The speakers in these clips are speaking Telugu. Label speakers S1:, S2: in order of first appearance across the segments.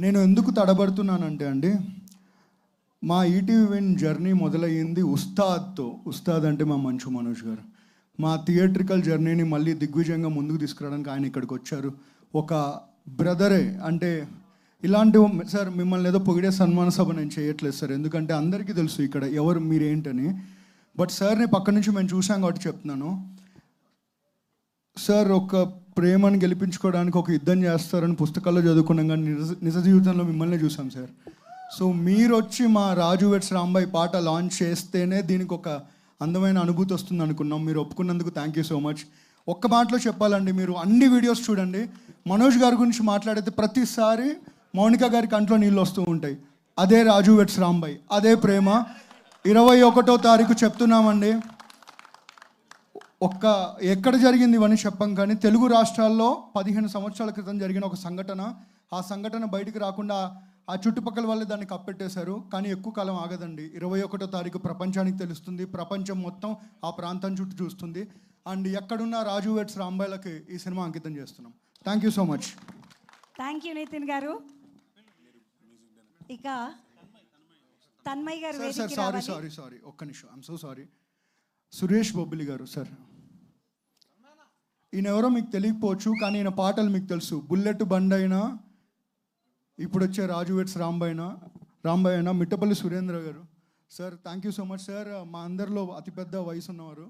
S1: నేను ఎందుకు తడబడుతున్నానంటే అండి, మా ఈటీవీ విన్ జర్నీ మొదలయ్యింది ఉస్తాద్తో. ఉస్తాద్ అంటే మా మంచు మనోజ్ గారు. మా థియేట్రికల్ జర్నీని మళ్ళీ దిగ్విజయంగా ముందుకు తీసుకురావడానికి ఆయన ఇక్కడికి వచ్చారు. ఒక బ్రదరే అంటే ఇలాంటి సార్ మిమ్మల్ని ఏదో పొగిడే సన్మాన సభ నేను చేయట్లేదు సార్, ఎందుకంటే అందరికీ తెలుసు ఇక్కడ ఎవరు మీరేంటని. బట్ సార్ని పక్క నుంచి మేము చూసాం కాబట్టి చెప్తున్నాను. సార్ ఒక ప్రేమను గెలిపించుకోవడానికి ఒక యుద్ధం చేస్తారని పుస్తకాల్లో చదువుకున్నాం, కానీ నిజ జీవితంలో మిమ్మల్ని చూసాం సార్. సో మీరు వచ్చి మా రాజు వెడ్స్ రాంబాయ్ పాట లాంచ్ చేస్తేనే దీనికి ఒక అందమైన అనుభూతి వస్తుంది అనుకున్నాం. మీరు ఒప్పుకున్నందుకు థ్యాంక్ యూ సో మచ్. ఒక్క మాటలో చెప్పాలండి, మీరు అన్ని వీడియోస్ చూడండి, మనోజ్ గారి గురించి మాట్లాడితే ప్రతిసారి మౌనిక గారి కంట్లో నీళ్ళు వస్తూ ఉంటాయి. అదే రాజు వెడ్స్ రాంబాయ్, అదే ప్రేమ. 21వ తారీఖు చెప్తున్నామండి. ఎక్కడ జరిగింది ఇవన్నీ చెప్పం, కానీ తెలుగు రాష్ట్రాల్లో 15 సంవత్సరాల క్రితం జరిగిన ఒక సంఘటన. ఆ సంఘటన బయటికి రాకుండా ఆ చుట్టుపక్కల వాళ్ళే దాన్ని కప్పెట్టేశారు. కానీ ఎక్కువ కాలం ఆగదండి. 21వ తారీఖు ప్రపంచానికి తెలుస్తుంది, ప్రపంచం మొత్తం ఆ ప్రాంతం చుట్టూ చూస్తుంది. అండ్ ఎక్కడున్న రాజు వెడ్స్ రాంబాయ్లకి ఈ సినిమా అంకితం చేస్తున్నాం. Thank you so much.
S2: Thank you Nitin గారు. ఇక తన్మయ్ గారు.
S1: సారీ ఒక్క నిమిషం, I'm so sorry. Suresh Bobbili గారు సార్, ఈయన ఎవరో మీకు తెలియకపోవచ్చు, కానీ ఈయన పాటలు మీకు తెలుసు. బుల్లెట్ బండ్ అయినా, ఇప్పుడు వచ్చే రాజు వెడ్స్ రాంబాయ్ అయినా, మిట్టపల్లి సురేంద్ర గారు. Sir thank you so much sir. మా అందరిలో అతిపెద్ద వయసు ఉన్నవారు,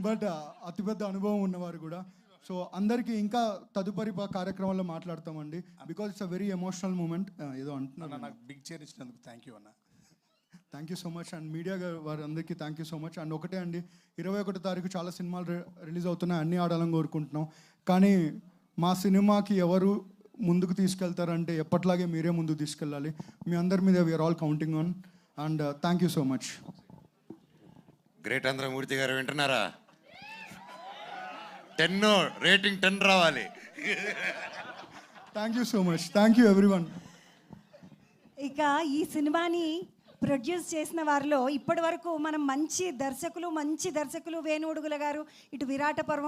S1: బట్ అతిపెద్ద అనుభవం ఉన్నవారు కూడా. సో అందరికీ ఇంకా తదుపరి కార్యక్రమాల్లో మాట్లాడతామండి, because it's a very emotional moment. ఏదో అంటున్నాను,
S3: నాకు బిగ్ చైర్ ఇచ్చినందుకు థ్యాంక్ యూ అన్న.
S1: Thank you so much. And media వారందరికీ thank you so much. And ఒకటే అండి, 21వ తారీఖు చాలా సినిమాలు రిలీజ్ అవుతున్నాయి, అన్నీ ఆడాలని కోరుకుంటున్నాం. కానీ మా సినిమాకి ఎవరు ముందుకు తీసుకెళ్తారంటే ఎప్పట్లాగే మీరే ముందుకు తీసుకెళ్ళాలి. మీ అందరి మీద we're all counting on. And thank you so much.
S4: Great Andhramurthy గారు వింటున్నారా? 10 రేటింగ్ 10 రావాలి.
S1: Thank you so much. Thank you everyone.
S2: ఇక ఈ సినిమాని ప్రొడ్యూస్ చేసిన వారిలో ఇప్పటి వరకు మనం మంచి దర్శకులు వేణుడుగుల గారు, ఇటు విరాట పర్వం